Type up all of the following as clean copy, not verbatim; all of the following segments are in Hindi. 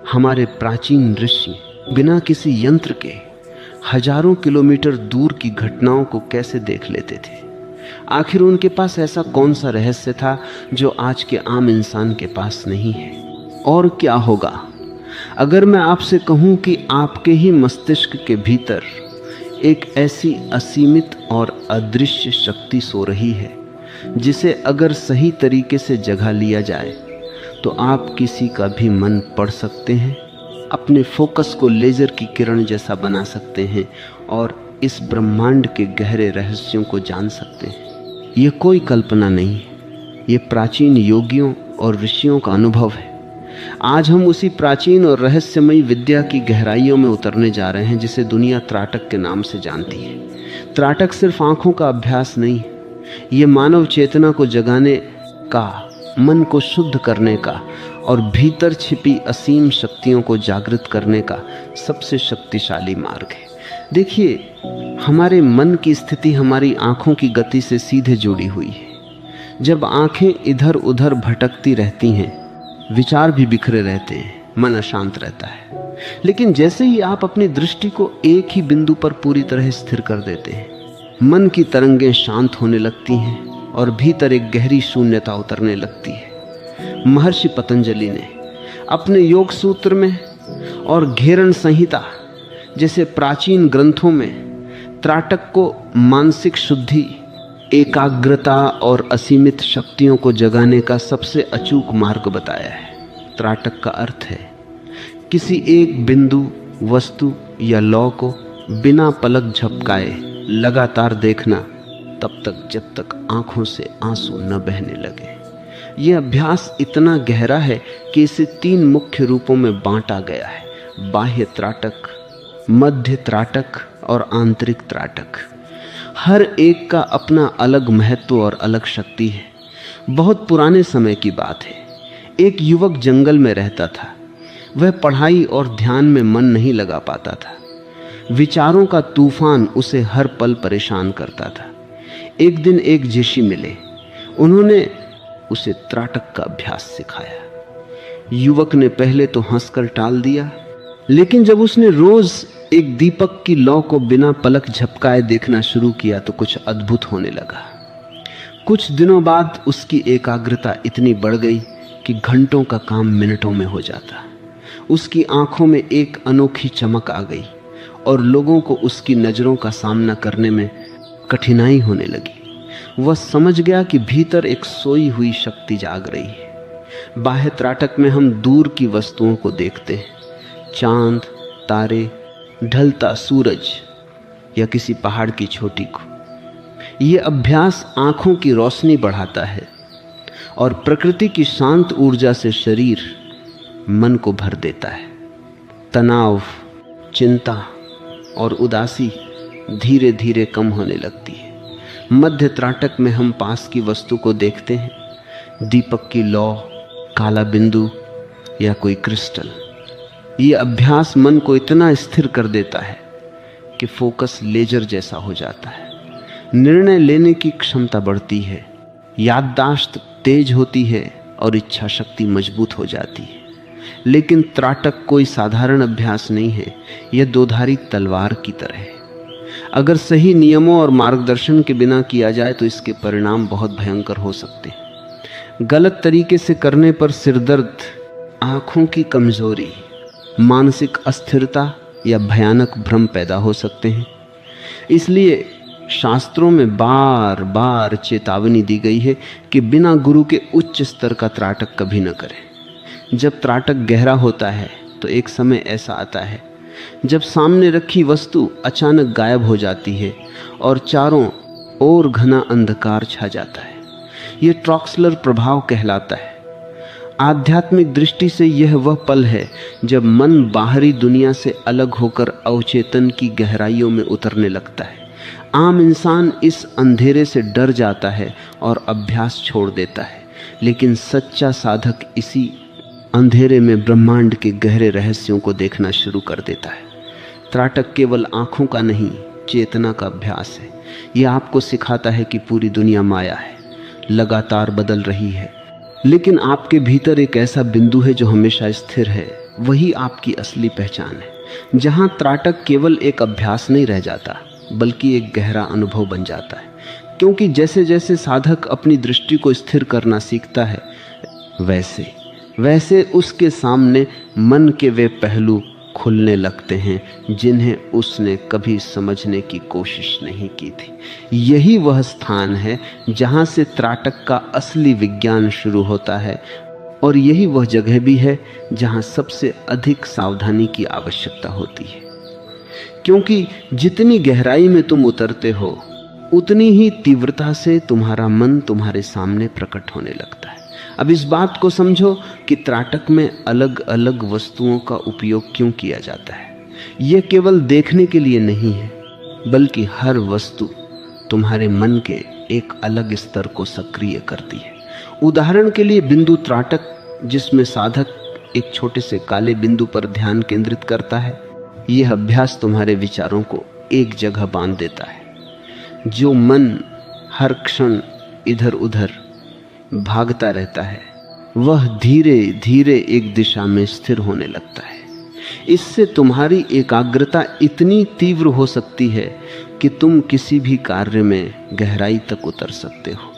हमारे प्राचीन ऋषि बिना किसी यंत्र के हजारों किलोमीटर दूर की घटनाओं को कैसे देख लेते थे? आखिर उनके पास ऐसा कौन सा रहस्य था जो आज के आम इंसान के पास नहीं है? और क्या होगा अगर मैं आपसे कहूं कि आपके ही मस्तिष्क के भीतर एक ऐसी असीमित और अदृश्य शक्ति सो रही है जिसे अगर सही तरीके से जगा लिया जाए तो आप किसी का भी मन पढ़ सकते हैं, अपने फोकस को लेजर की किरण जैसा बना सकते हैं और इस ब्रह्मांड के गहरे रहस्यों को जान सकते हैं। ये कोई कल्पना नहीं है, ये प्राचीन योगियों और ऋषियों का अनुभव है। आज हम उसी प्राचीन और रहस्यमयी विद्या की गहराइयों में उतरने जा रहे हैं जिसे दुनिया त्राटक के नाम से जानती है। त्राटक सिर्फ आंखों का अभ्यास नहीं, ये मानव चेतना को जगाने का, मन को शुद्ध करने का और भीतर छिपी असीम शक्तियों को जागृत करने का सबसे शक्तिशाली मार्ग है। देखिए, हमारे मन की स्थिति हमारी आंखों की गति से सीधे जुड़ी हुई है। जब आंखें इधर उधर भटकती रहती हैं, विचार भी बिखरे रहते हैं, मन अशांत रहता है। लेकिन जैसे ही आप अपनी दृष्टि को एक ही बिंदु पर पूरी तरह स्थिर कर देते हैं, मन की तरंगें शांत होने लगती हैं और भीतर एक गहरी शून्यता उतरने लगती है। महर्षि पतंजलि ने अपने योग सूत्र में और घेरन संहिता जैसे प्राचीन ग्रंथों में त्राटक को मानसिक शुद्धि, एकाग्रता और असीमित शक्तियों को जगाने का सबसे अचूक मार्ग बताया है। त्राटक का अर्थ है किसी एक बिंदु, वस्तु या लौ को बिना पलक झपकाए लगातार देखना, तब तक जब तक आंखों से आंसू न बहने लगे। यह अभ्यास इतना गहरा है कि इसे 3 मुख्य रूपों में बांटा गया है: बाह्य त्राटक, मध्य त्राटक और आंतरिक त्राटक। हर एक का अपना अलग महत्व और अलग शक्ति है। बहुत पुराने समय की बात है। एक युवक जंगल में रहता था। वह पढ़ाई और ध्यान में मन नहीं लगा पाता था। विचारों का तूफान उसे हर पल परेशान करता था। एक दिन एक ऋषि मिले। उन्होंने उसे त्राटक का अभ्यास सिखाया। युवक ने पहले तो हंसकर टाल दिया, लेकिन जब उसने रोज एक दीपक की लौ को बिना पलक झपकाए देखना शुरू किया तो कुछ अद्भुत होने लगा। कुछ दिनों बाद उसकी एकाग्रता इतनी बढ़ गई कि घंटों का काम मिनटों में हो जाता। उसकी आंखों में एक अनोखी चमक आ गई और लोगों को उसकी नजरों का सामना करने में कठिनाई होने लगी। वह समझ गया कि भीतर एक सोई हुई शक्ति जाग रही है। बाह्य त्राटक में हम दूर की वस्तुओं को देखते हैं, चांद, तारे, ढलता सूरज या किसी पहाड़ की चोटी को। यह अभ्यास आंखों की रोशनी बढ़ाता है और प्रकृति की शांत ऊर्जा से शरीर, मन को भर देता है। तनाव, चिंता और उदासी धीरे धीरे कम होने लगती है। मध्य त्राटक में हम पास की वस्तु को देखते हैं, दीपक की लौ, काला बिंदु या कोई क्रिस्टल। ये अभ्यास मन को इतना स्थिर कर देता है कि फोकस लेजर जैसा हो जाता है। निर्णय लेने की क्षमता बढ़ती है, याददाश्त तेज होती है और इच्छा शक्ति मजबूत हो जाती है। लेकिन त्राटक कोई साधारण अभ्यास नहीं है, यह दोधारी तलवार की तरह है। अगर सही नियमों और मार्गदर्शन के बिना किया जाए तो इसके परिणाम बहुत भयंकर हो सकते हैं। गलत तरीके से करने पर सिरदर्द, आंखों की कमजोरी, मानसिक अस्थिरता या भयानक भ्रम पैदा हो सकते हैं। इसलिए शास्त्रों में बार बार चेतावनी दी गई है कि बिना गुरु के उच्च स्तर का त्राटक कभी न करें। जब त्राटक गहरा होता है तो एक समय ऐसा आता है जब सामने रखी वस्तु अचानक गायब हो जाती है और चारों ओर घना अंधकार छा जाता है। यह ट्रॉक्सलर प्रभाव कहलाता है। आध्यात्मिक दृष्टि से यह वह पल है जब मन बाहरी दुनिया से अलग होकर अवचेतन की गहराइयों में उतरने लगता है। आम इंसान इस अंधेरे से डर जाता है और अभ्यास छोड़ देता है, लेकिन सच्चा साधक इसी अंधेरे में ब्रह्मांड के गहरे रहस्यों को देखना शुरू कर देता है। त्राटक केवल आंखों का नहीं, चेतना का अभ्यास है। यह आपको सिखाता है कि पूरी दुनिया माया है, लगातार बदल रही है, लेकिन आपके भीतर एक ऐसा बिंदु है जो हमेशा स्थिर है, वही आपकी असली पहचान है, जहां त्राटक केवल एक अभ्यास नहीं रह जाता बल्कि एक गहरा अनुभव बन जाता है। क्योंकि जैसे जैसे साधक अपनी दृष्टि को स्थिर करना सीखता है, वैसे वैसे उसके सामने मन के वे पहलू खुलने लगते हैं जिन्हें उसने कभी समझने की कोशिश नहीं की थी। यही वह स्थान है जहां से त्राटक का असली विज्ञान शुरू होता है, और यही वह जगह भी है जहां सबसे अधिक सावधानी की आवश्यकता होती है। क्योंकि जितनी गहराई में तुम उतरते हो, उतनी ही तीव्रता से तुम्हारा मन तुम्हारे सामने प्रकट होने लगता है। अब इस बात को समझो कि त्राटक में अलग अलग वस्तुओं का उपयोग क्यों किया जाता है। यह केवल देखने के लिए नहीं है, बल्कि हर वस्तु तुम्हारे मन के एक अलग स्तर को सक्रिय करती है। उदाहरण के लिए बिंदु त्राटक, जिसमें साधक एक छोटे से काले बिंदु पर ध्यान केंद्रित करता है, यह अभ्यास तुम्हारे विचारों को एक जगह बांध देता है। जो मन हर क्षण इधर उधर भागता रहता है, वह धीरे धीरे एक दिशा में स्थिर होने लगता है। इससे तुम्हारी एकाग्रता इतनी तीव्र हो सकती है कि तुम किसी भी कार्य में गहराई तक उतर सकते हो।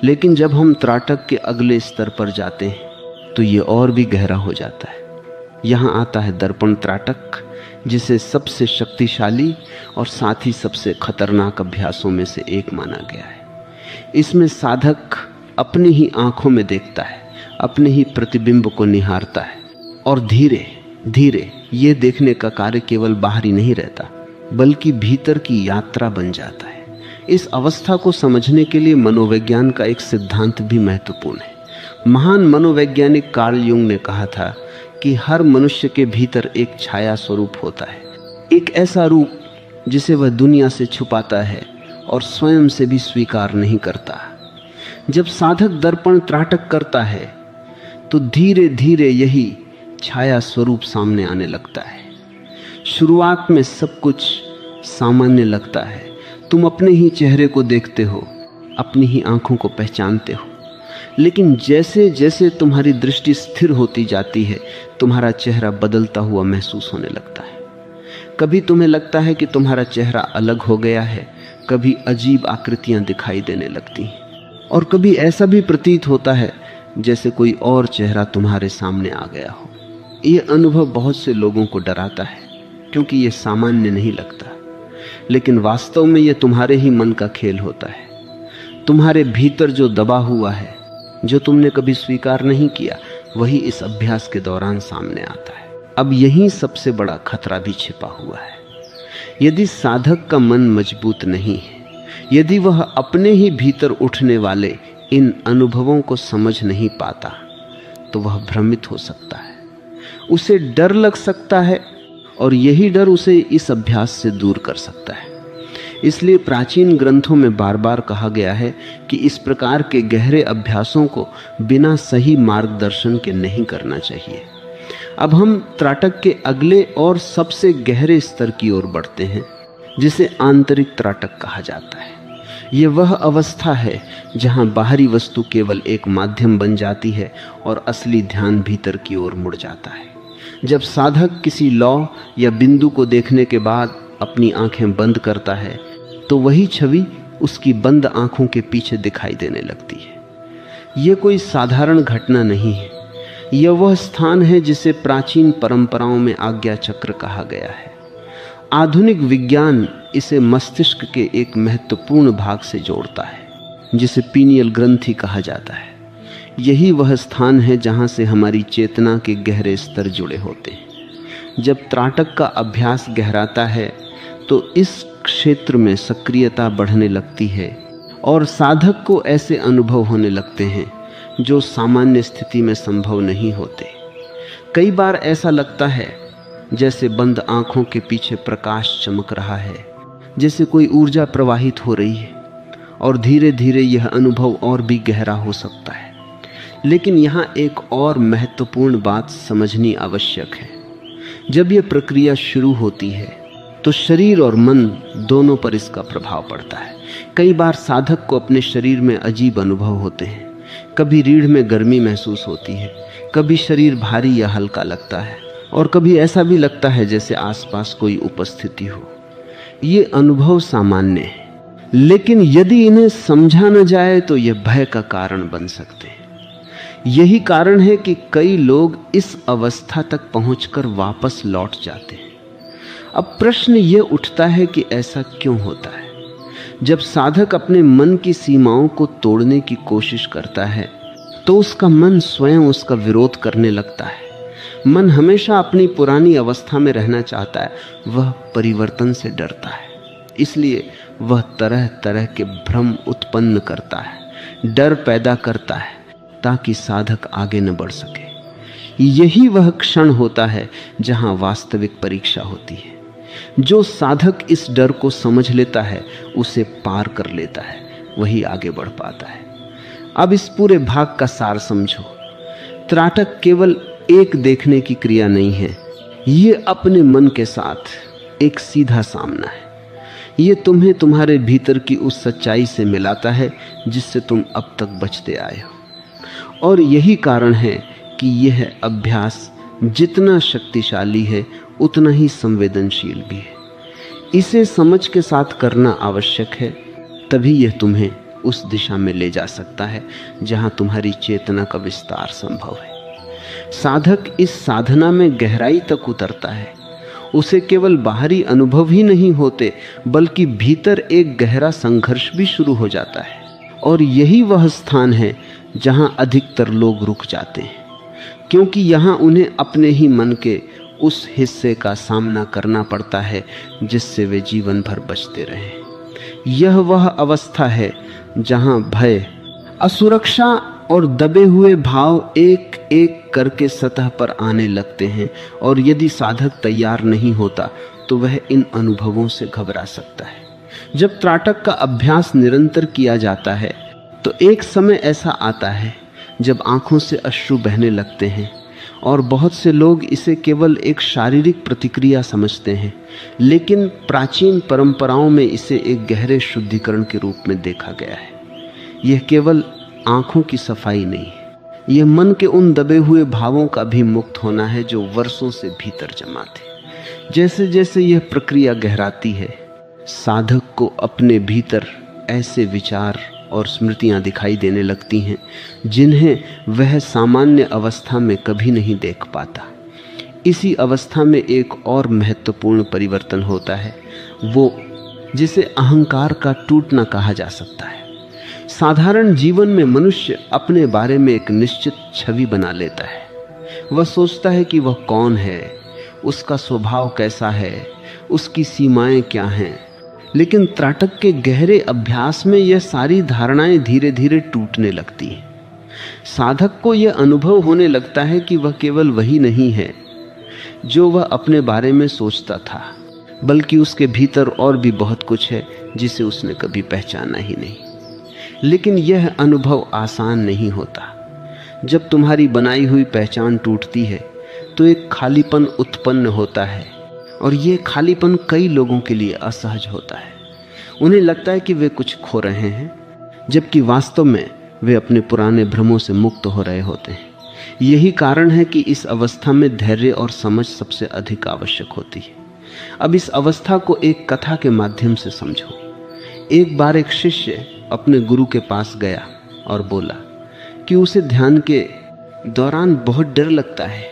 लेकिन जब हम त्राटक के अगले स्तर पर जाते हैं तो ये और भी गहरा हो जाता है। यहाँ आता है दर्पण त्राटक, जिसे सबसे शक्तिशाली और साथ ही सबसे खतरनाक अभ्यासों में से एक माना गया है। इसमें साधक अपनी ही आंखों में देखता है, अपने ही प्रतिबिंब को निहारता है, और धीरे धीरे ये देखने का कार्य केवल बाहरी नहीं रहता बल्कि भीतर की यात्रा बन जाता है। इस अवस्था को समझने के लिए मनोविज्ञान का एक सिद्धांत भी महत्वपूर्ण है। महान मनोवैज्ञानिक कार्ल युंग ने कहा था कि हर मनुष्य के भीतर एक छाया स्वरूप होता है, एक ऐसा रूप जिसे वह दुनिया से छुपाता है और स्वयं से भी स्वीकार नहीं करता। जब साधक दर्पण त्राटक करता है तो धीरे धीरे यही छाया स्वरूप सामने आने लगता है। शुरुआत में सब कुछ सामान्य लगता है, तुम अपने ही चेहरे को देखते हो, अपनी ही आंखों को पहचानते हो। लेकिन जैसे जैसे तुम्हारी दृष्टि स्थिर होती जाती है, तुम्हारा चेहरा बदलता हुआ महसूस होने लगता है। कभी तुम्हें लगता है कि तुम्हारा चेहरा अलग हो गया है, कभी अजीब आकृतियां दिखाई देने लगती हैं, और कभी ऐसा भी प्रतीत होता है जैसे कोई और चेहरा तुम्हारे सामने आ गया हो। यह अनुभव बहुत से लोगों को डराता है, क्योंकि यह सामान्य नहीं लगता, लेकिन वास्तव में यह तुम्हारे ही मन का खेल होता है। तुम्हारे भीतर जो दबा हुआ है, जो तुमने कभी स्वीकार नहीं किया, वही इस अभ्यास के दौरान सामने आता है। अब यही सबसे बड़ा खतरा भी छिपा हुआ है। यदि साधक का मन मजबूत नहीं है, यदि वह अपने ही भीतर उठने वाले इन अनुभवों को समझ नहीं पाता, तो वह भ्रमित हो सकता है, उसे डर लग सकता है, और यही डर उसे इस अभ्यास से दूर कर सकता है। इसलिए प्राचीन ग्रंथों में बार बार कहा गया है कि इस प्रकार के गहरे अभ्यासों को बिना सही मार्गदर्शन के नहीं करना चाहिए। अब हम त्राटक के अगले और सबसे गहरे स्तर की ओर बढ़ते हैं, जिसे आंतरिक त्राटक कहा जाता है। यह वह अवस्था है जहां बाहरी वस्तु केवल एक माध्यम बन जाती है और असली ध्यान भीतर की ओर मुड़ जाता है। जब साधक किसी लौ या बिंदु को देखने के बाद अपनी आंखें बंद करता है, तो वही छवि उसकी बंद आंखों के पीछे दिखाई देने लगती है। यह कोई साधारण घटना नहीं है, यह वह स्थान है जिसे प्राचीन परंपराओं में आज्ञा चक्र कहा गया है। आधुनिक विज्ञान इसे मस्तिष्क के एक महत्वपूर्ण भाग से जोड़ता है, जिसे पीनियल ग्रंथि कहा जाता है। यही वह स्थान है जहां से हमारी चेतना के गहरे स्तर जुड़े होते हैं। जब त्राटक का अभ्यास गहराता है तो इस क्षेत्र में सक्रियता बढ़ने लगती है और साधक को ऐसे अनुभव होने लगते हैं जो सामान्य स्थिति में संभव नहीं होते। कई बार ऐसा लगता है जैसे बंद आंखों के पीछे प्रकाश चमक रहा है, जैसे कोई ऊर्जा प्रवाहित हो रही है, और धीरे धीरे यह अनुभव और भी गहरा हो सकता है। लेकिन यहाँ एक और महत्वपूर्ण बात समझनी आवश्यक है। जब यह प्रक्रिया शुरू होती है तो शरीर और मन दोनों पर इसका प्रभाव पड़ता है। कई बार साधक को अपने शरीर में अजीब अनुभव होते हैं, कभी रीढ़ में गर्मी महसूस होती है, कभी शरीर भारी या हल्का लगता है, और कभी ऐसा भी लगता है जैसे आसपास कोई उपस्थिति हो। ये अनुभव सामान्य है, लेकिन यदि इन्हें समझा न जाए तो ये भय का कारण बन सकते हैं। यही कारण है कि कई लोग इस अवस्था तक पहुंचकर वापस लौट जाते हैं। अब प्रश्न ये उठता है कि ऐसा क्यों होता है? जब साधक अपने मन की सीमाओं को तोड़ने की कोशिश करता है तो उसका मन स्वयं उसका विरोध करने लगता है। मन हमेशा अपनी पुरानी अवस्था में रहना चाहता है, वह परिवर्तन से डरता है, इसलिए वह तरह तरह के भ्रम उत्पन्न करता है, डर पैदा करता है ताकि साधक आगे न बढ़ सके। यही वह क्षण होता है जहां वास्तविक परीक्षा होती है। जो साधक इस डर को समझ लेता है, उसे पार कर लेता है, वही आगे बढ़ पाता है। अब इस पूरे भाग का सार समझो। त्राटक केवल एक देखने की क्रिया नहीं है, ये अपने मन के साथ एक सीधा सामना है। ये तुम्हें तुम्हारे भीतर की उस सच्चाई से मिलाता है जिससे तुम अब तक बचते आए हो। और यही कारण है कि यह अभ्यास जितना शक्तिशाली है उतना ही संवेदनशील भी है। इसे समझ के साथ करना आवश्यक है, तभी यह तुम्हें उस दिशा में ले जा सकता है जहां तुम्हारी चेतना का विस्तार संभव है। साधक इस साधना में गहराई तक उतरता है। उसे केवल बाहरी अनुभव ही नहीं होते, बल्कि भीतर एक गहरा संघर्ष भी शुरू हो जाता है। और यही वह स्थान है जहां अधिकतर लोग रुक जाते हैं, क्योंकि यहां उन्हें अपने ही मन के उस हिस्से का सामना करना पड़ता है जिससे वे जीवन भर बचते रहें। यह वह अवस्था है जहां भय, असुरक्षा और दबे हुए भाव एक एक करके सतह पर आने लगते हैं, और यदि साधक तैयार नहीं होता तो वह इन अनुभवों से घबरा सकता है। जब त्राटक का अभ्यास निरंतर किया जाता है तो एक समय ऐसा आता है जब आंखों से अश्रु बहने लगते हैं, और बहुत से लोग इसे केवल एक शारीरिक प्रतिक्रिया समझते हैं, लेकिन प्राचीन परंपराओं में इसे एक गहरे शुद्धिकरण के रूप में देखा गया है। यह केवल आंखों की सफाई नहीं है, यह मन के उन दबे हुए भावों का भी मुक्त होना है जो वर्षों से भीतर जमा थे। जैसे जैसे यह प्रक्रिया गहराती है, साधक को अपने भीतर ऐसे विचार और स्मृतियां दिखाई देने लगती हैं जिन्हें वह सामान्य अवस्था में कभी नहीं देख पाता। इसी अवस्था में एक और महत्वपूर्ण परिवर्तन होता है, वो जिसे अहंकार का टूटना कहा जा सकता है। साधारण जीवन में मनुष्य अपने बारे में एक निश्चित छवि बना लेता है। वह सोचता है कि वह कौन है, उसका स्वभाव कैसा है, उसकी सीमाएं क्या हैं। लेकिन त्राटक के गहरे अभ्यास में यह सारी धारणाएं धीरे धीरे टूटने लगती हैं। साधक को यह अनुभव होने लगता है कि वह केवल वही नहीं है जो वह अपने बारे में सोचता था, बल्कि उसके भीतर और भी बहुत कुछ है जिसे उसने कभी पहचाना ही नहीं। लेकिन यह अनुभव आसान नहीं होता। जब तुम्हारी बनाई हुई पहचान टूटती है तो एक खालीपन उत्पन्न होता है, और ये खालीपन कई लोगों के लिए असहज होता है। उन्हें लगता है कि वे कुछ खो रहे हैं, जबकि वास्तव में वे अपने पुराने भ्रमों से मुक्त हो रहे होते हैं। यही कारण है कि इस अवस्था में धैर्य और समझ सबसे अधिक आवश्यक होती है। अब इस अवस्था को एक कथा के माध्यम से समझो। एक बार एक शिष्य अपने गुरु के पास गया और बोला कि उसे ध्यान के दौरान बहुत डर लगता है।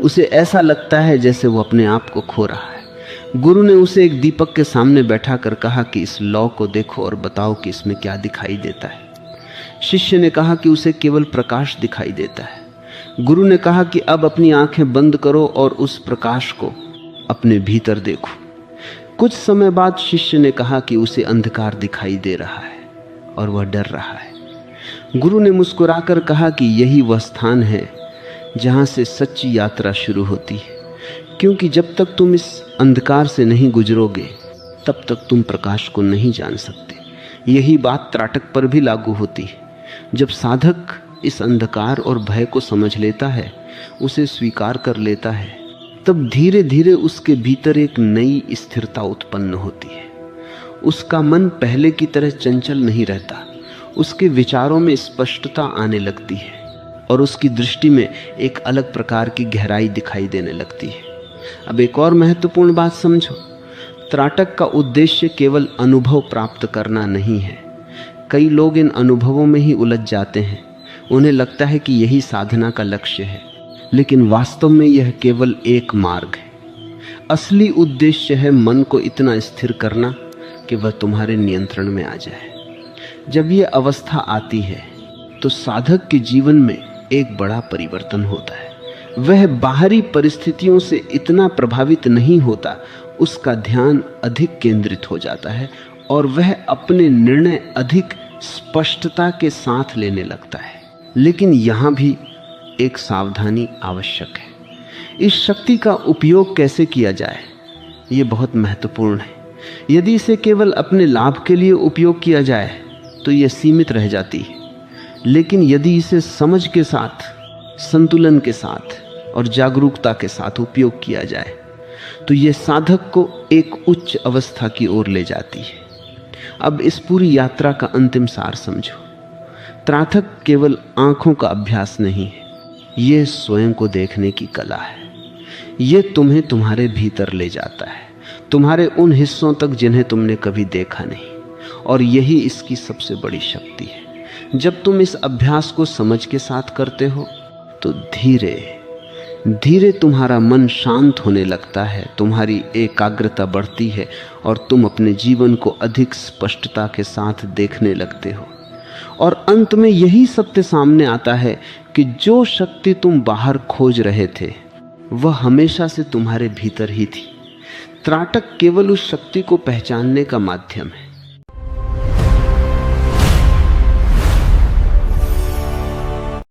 उसे ऐसा लगता है जैसे वो अपने आप को खो रहा है। गुरु ने उसे एक दीपक के सामने बैठा कर कहा कि इस लौ को देखो और बताओ कि इसमें क्या दिखाई देता है। शिष्य ने कहा कि उसे केवल प्रकाश दिखाई देता है। गुरु ने कहा कि अब अपनी आंखें बंद करो और उस प्रकाश को अपने भीतर देखो। कुछ समय बाद शिष्य ने कहा कि उसे अंधकार दिखाई दे रहा है और वह डर रहा है। गुरु ने मुस्कुराकर कहा कि यही वह स्थान है जहां से सच्ची यात्रा शुरू होती है, क्योंकि जब तक तुम इस अंधकार से नहीं गुजरोगे तब तक तुम प्रकाश को नहीं जान सकते। यही बात त्राटक पर भी लागू होती है। जब साधक इस अंधकार और भय को समझ लेता है, उसे स्वीकार कर लेता है, तब धीरे धीरे उसके भीतर एक नई स्थिरता उत्पन्न होती है। उसका मन पहले की तरह चंचल नहीं रहता, उसके विचारों में स्पष्टता आने लगती है और उसकी दृष्टि में एक अलग प्रकार की गहराई दिखाई देने लगती है। अब एक और महत्वपूर्ण बात समझो, त्राटक का उद्देश्य केवल अनुभव प्राप्त करना नहीं है। कई लोग इन अनुभवों में ही उलझ जाते हैं, उन्हें लगता है कि यही साधना का लक्ष्य है, लेकिन वास्तव में यह केवल एक मार्ग है। असली उद्देश्य है मन को इतना स्थिर करना कि वह तुम्हारे नियंत्रण में आ जाए। जब यह अवस्था आती है तो साधक के जीवन में एक बड़ा परिवर्तन होता है। वह बाहरी परिस्थितियों से इतना प्रभावित नहीं होता, उसका ध्यान अधिक केंद्रित हो जाता है और वह अपने निर्णय अधिक स्पष्टता के साथ लेने लगता है। लेकिन यहाँ भी एक सावधानी आवश्यक है। इस शक्ति का उपयोग कैसे किया जाए, ये बहुत महत्वपूर्ण है। यदि इसे केवल अपने लाभ के लिए उपयोग किया जाए तो यह सीमित रह जाती है, लेकिन यदि इसे समझ के साथ, संतुलन के साथ और जागरूकता के साथ उपयोग किया जाए तो यह साधक को एक उच्च अवस्था की ओर ले जाती है। अब इस पूरी यात्रा का अंतिम सार समझो। त्राटक केवल आंखों का अभ्यास नहीं है, यह स्वयं को देखने की कला है। यह तुम्हें तुम्हारे भीतर ले जाता है, तुम्हारे उन हिस्सों तक जिन्हें तुमने कभी देखा नहीं, और यही इसकी सबसे बड़ी शक्ति है। जब तुम इस अभ्यास को समझ के साथ करते हो तो धीरे धीरे तुम्हारा मन शांत होने लगता है, तुम्हारी एकाग्रता बढ़ती है और तुम अपने जीवन को अधिक स्पष्टता के साथ देखने लगते हो। और अंत में यही सत्य सामने आता है कि जो शक्ति तुम बाहर खोज रहे थे वह हमेशा से तुम्हारे भीतर ही थी। त्राटक केवल उस शक्ति को पहचानने का माध्यम है।